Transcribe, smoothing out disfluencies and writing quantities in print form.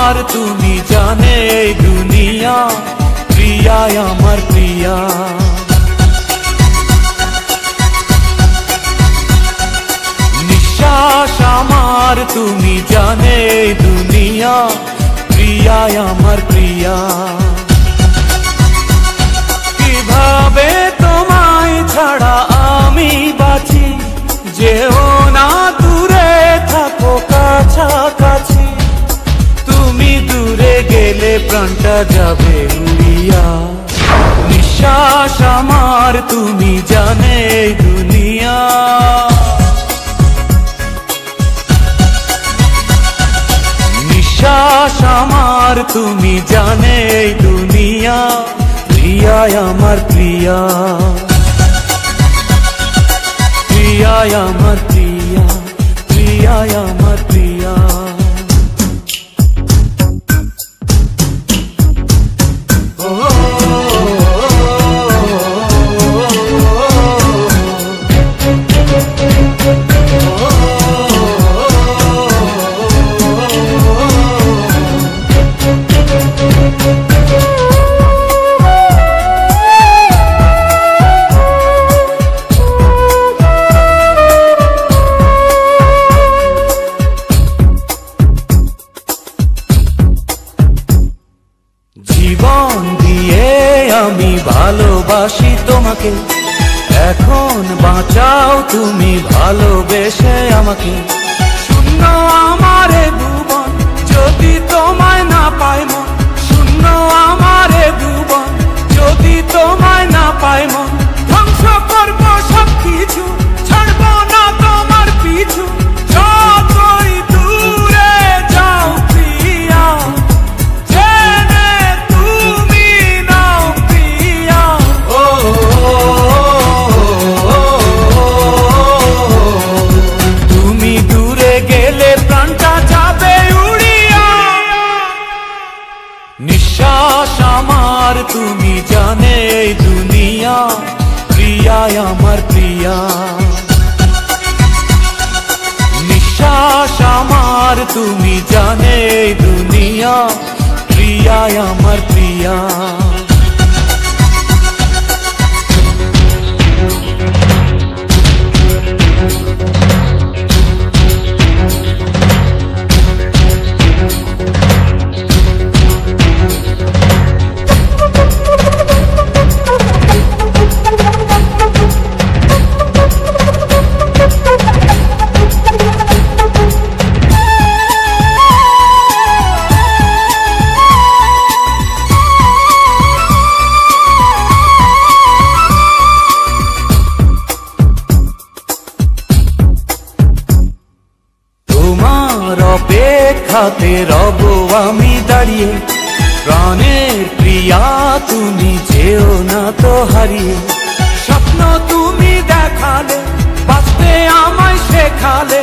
আমার তুমি জানে এই দুনিয়া, প্রিয়া আমার প্রিয়া। নিঃশ্বাস আমার তুমি জানে এই দুনিয়া, প্রিয়া আমার প্রিয়া। কিভাবে তোমায় ছাড়া আমি বাঁচি, যেও না দূরে থাকো কাছাকাছি। তুমি দূরে গেলে প্রাণটা যাবে উড়িয়া। নিঃশ্বাস আমার তুমি জানে এই দুনিয়া। নিঃশ্বাস আমার তুমি জানে এই দুনিয়া, প্রিয়া আমার প্রিয়া। প্রিয়া আমার প্রিয়া, প্রিয়া আমার প্রিয়া। জীবন দিয়ে আমি ভালোবাসি তোমাকে, এখন বাঁচাও তুমি ভালোবেসে আমাকে। শূন্য আমার ভুবন যদি তোমায় না পাই মন, শূন্য আমার ভুবন যদি তোমায় না পাই মন। ধ্বংস করবো সব কিছু, ছাড়বো না তোমার পিছু। যতই দূরে যাও প্রিয়া, নিঃশ্বাস আমার তুমি জানে এই দুনিয়া, প্রিয়া আমার প্রিয়া। নিঃশ্বাস আমার তুমি জানে এই দুনিয়া, প্রিয়া আমার প্রিয়া। অপেক্ষাতে রব আমি দাঁড়িয়ে, প্রাণের প্রিয়া তুমি যেও না তো হারিয়ে। স্বপ্ন তুমি দেখালে, বাঁচতে আমায় শেখালে,